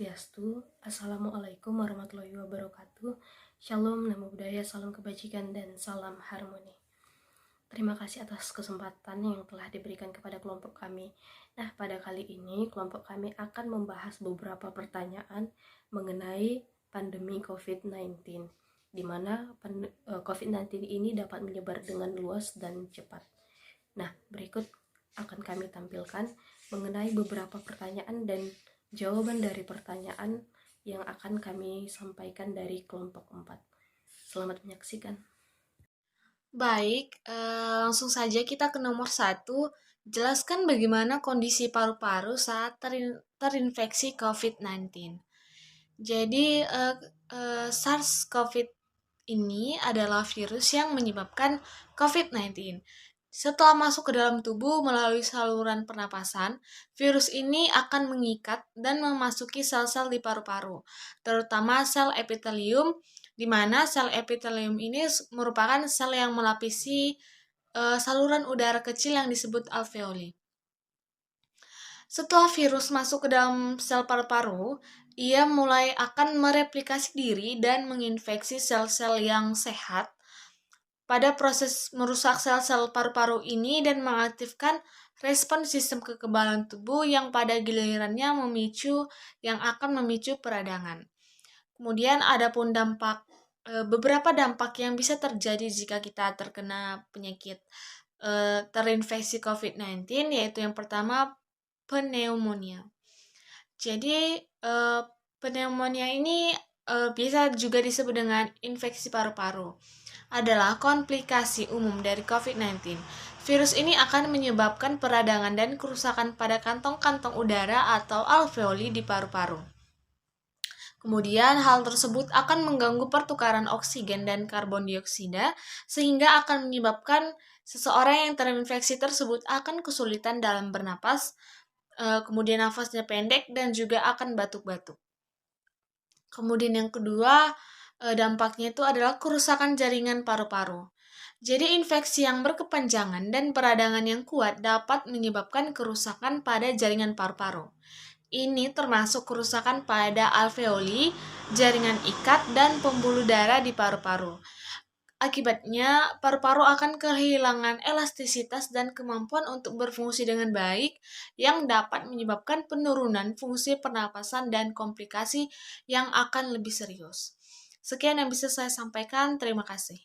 Swastiastu. Assalamualaikum warahmatullahi wabarakatuh. Shalom, namo buddhaya, salam kebajikan, dan salam harmoni. Terima kasih atas kesempatan yang telah diberikan kepada kelompok kami. Nah, pada kali ini kelompok kami akan membahas beberapa pertanyaan mengenai pandemi COVID-19, di mana COVID-19 ini dapat menyebar dengan luas dan cepat. Nah, berikut akan kami tampilkan mengenai beberapa pertanyaan dan jawaban dari pertanyaan yang akan kami sampaikan dari kelompok 4. Selamat menyaksikan. Baik, langsung saja kita ke nomor 1. Jelaskan bagaimana kondisi paru-paru saat terinfeksi COVID-19. Jadi, SARS-CoV ini adalah virus yang menyebabkan COVID-19. Setelah masuk ke dalam tubuh melalui saluran pernapasan, virus ini akan mengikat dan memasuki sel-sel di paru-paru, terutama sel epitelium, di mana sel epitelium ini merupakan sel yang melapisi saluran udara kecil yang disebut alveoli. Setelah virus masuk ke dalam sel paru-paru, ia mulai akan mereplikasi diri dan menginfeksi sel-sel yang sehat pada proses merusak sel-sel paru-paru ini dan mengaktifkan respon sistem kekebalan tubuh yang pada gilirannya yang akan memicu peradangan. Kemudian adapun beberapa dampak yang bisa terjadi jika kita terkena penyakit terinfeksi COVID-19, yaitu yang pertama pneumonia. Jadi pneumonia ini biasa juga disebut dengan infeksi paru-paru, adalah komplikasi umum dari COVID-19. Virus ini akan menyebabkan peradangan dan kerusakan pada kantong-kantong udara atau alveoli di paru-paru. Kemudian hal tersebut akan mengganggu pertukaran oksigen dan karbon dioksida sehingga akan menyebabkan seseorang yang terinfeksi tersebut akan kesulitan dalam bernapas, kemudian nafasnya pendek dan juga akan batuk-batuk. Kemudian yang kedua, dampaknya itu adalah kerusakan jaringan paru-paru. Jadi infeksi yang berkepanjangan dan peradangan yang kuat dapat menyebabkan kerusakan pada jaringan paru-paru. Ini termasuk kerusakan pada alveoli, jaringan ikat, dan pembuluh darah di paru-paru. Akibatnya, paru-paru akan kehilangan elastisitas dan kemampuan untuk berfungsi dengan baik yang dapat menyebabkan penurunan fungsi pernapasan dan komplikasi yang akan lebih serius. Sekian yang bisa saya sampaikan, terima kasih.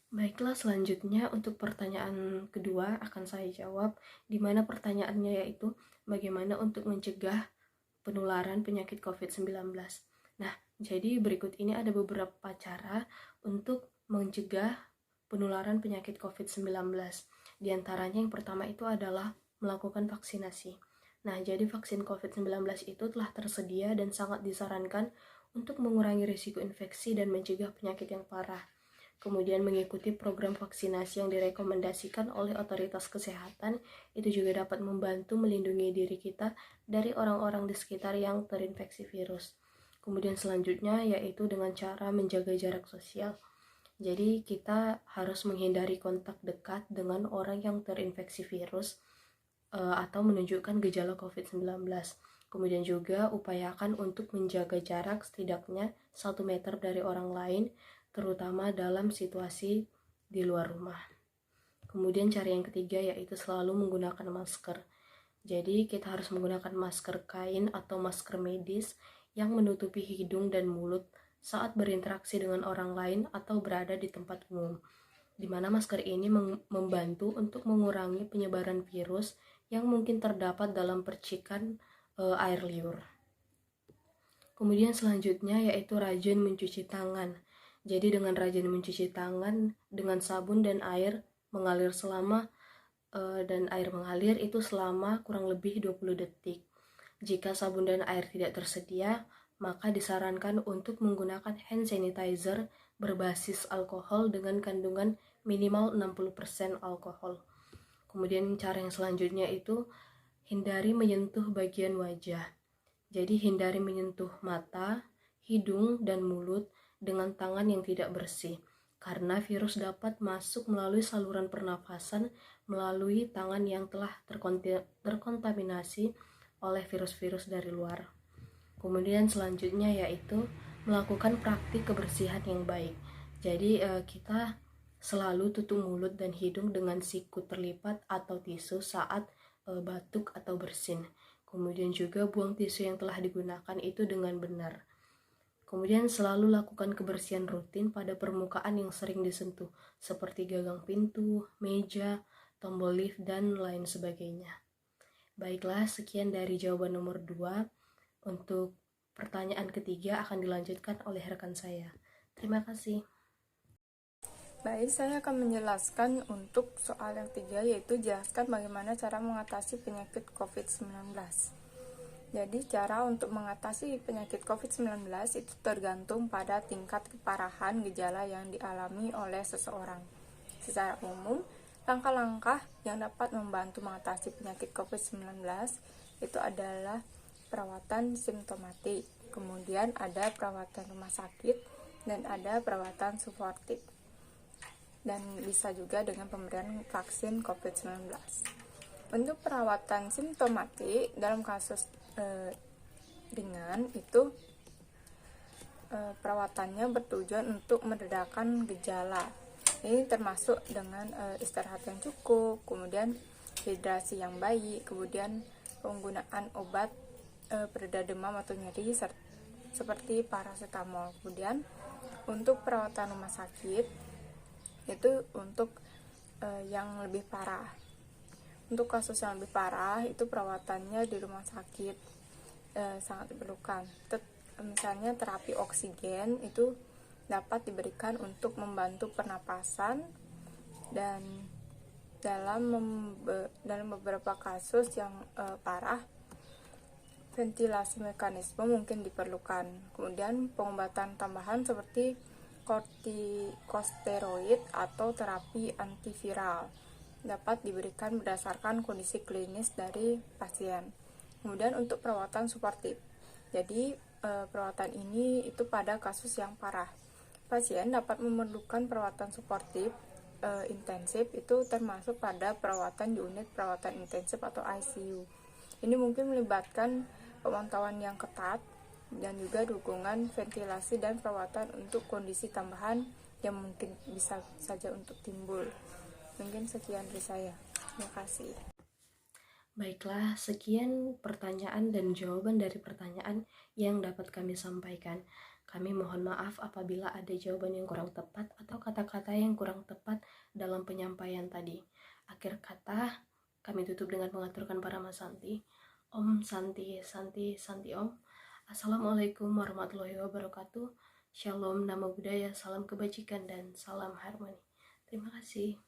Baiklah, selanjutnya untuk pertanyaan kedua akan saya jawab, di mana pertanyaannya yaitu bagaimana untuk mencegah penularan penyakit COVID-19. Nah, jadi berikut ini ada beberapa cara untuk mencegah penularan penyakit COVID-19. Di antaranya yang pertama itu adalah melakukan vaksinasi. Nah, jadi vaksin COVID-19 itu telah tersedia dan sangat disarankan untuk mengurangi risiko infeksi dan mencegah penyakit yang parah. Kemudian mengikuti program vaksinasi yang direkomendasikan oleh otoritas kesehatan itu juga dapat membantu melindungi diri kita dari orang-orang di sekitar yang terinfeksi virus. Kemudian selanjutnya yaitu dengan cara menjaga jarak sosial. Jadi kita harus menghindari kontak dekat dengan orang yang terinfeksi virus atau menunjukkan gejala COVID-19. Kemudian juga upayakan untuk menjaga jarak setidaknya 1 meter dari orang lain, terutama dalam situasi di luar rumah. Kemudian cara yang ketiga yaitu selalu menggunakan masker. Jadi kita harus menggunakan masker kain atau masker medis yang menutupi hidung dan mulut saat berinteraksi dengan orang lain atau berada di tempat umum, di mana masker ini membantu untuk mengurangi penyebaran virus yang mungkin terdapat dalam percikan air liur. Kemudian selanjutnya yaitu rajin mencuci tangan. Jadi dengan rajin mencuci tangan dengan sabun dan air mengalir itu selama kurang lebih 20 detik. Jika sabun dan air tidak tersedia, maka disarankan untuk menggunakan hand sanitizer berbasis alkohol dengan kandungan minimal 60% alkohol. Kemudian cara yang selanjutnya itu hindari menyentuh bagian wajah. Jadi hindari menyentuh mata, hidung, dan mulut dengan tangan yang tidak bersih, karena virus dapat masuk melalui saluran pernafasan melalui tangan yang telah terkontaminasi oleh virus-virus dari luar. Kemudian selanjutnya yaitu melakukan praktik kebersihan yang baik. Jadi kita selalu tutup mulut dan hidung dengan siku terlipat atau tisu saat batuk atau bersin. Kemudian juga buang tisu yang telah digunakan itu dengan benar. Kemudian selalu lakukan kebersihan rutin pada permukaan yang sering disentuh, seperti gagang pintu, meja, tombol lift, dan lain sebagainya. Baiklah, sekian dari jawaban nomor 2. Untuk pertanyaan ketiga akan dilanjutkan oleh rekan saya. Terima kasih. Baik, saya akan menjelaskan untuk soal yang 3, yaitu jelaskan bagaimana cara mengatasi penyakit COVID-19. Jadi, cara untuk mengatasi penyakit COVID-19 itu tergantung pada tingkat keparahan gejala yang dialami oleh seseorang. Secara umum, langkah-langkah yang dapat membantu mengatasi penyakit COVID-19 itu adalah perawatan simptomatik, kemudian ada perawatan rumah sakit, dan ada perawatan suportif. Dan bisa juga dengan pemberian vaksin COVID-19. Untuk perawatan simptomatik dalam kasus ringan itu perawatannya bertujuan untuk meredakan gejala. Ini termasuk dengan istirahat yang cukup, kemudian hidrasi yang baik, kemudian penggunaan obat pereda demam atau nyeri seperti paracetamol. Kemudian untuk perawatan rumah sakit itu untuk yang lebih parah. Untuk kasus yang lebih parah itu perawatannya di rumah sakit sangat diperlukan. Misalnya terapi oksigen itu dapat diberikan untuk membantu pernapasan, dan dalam beberapa kasus yang parah ventilasi mekanisme mungkin diperlukan. Kemudian pengobatan tambahan seperti kortikosteroid atau terapi antiviral dapat diberikan berdasarkan kondisi klinis dari pasien. Kemudian untuk perawatan suportif, jadi perawatan ini itu pada kasus yang parah. Pasien dapat memerlukan perawatan suportif intensif, itu termasuk pada perawatan di unit perawatan intensif atau ICU. Ini mungkin melibatkan pemantauan yang ketat dan juga dukungan ventilasi dan perawatan untuk kondisi tambahan yang mungkin bisa saja untuk timbul. Mungkin sekian dari saya. Terima kasih. Baiklah, sekian pertanyaan dan jawaban dari pertanyaan yang dapat kami sampaikan. Kami mohon maaf apabila ada jawaban yang kurang tepat atau kata-kata yang kurang tepat dalam penyampaian tadi. Akhir kata, kami tutup dengan mengaturkan para Santi. Om Santi, Santi, Santi Om. Assalamualaikum warahmatullahi wabarakatuh. Shalom, Namo Buddhaya, salam kebajikan, dan salam harmoni. Terima kasih.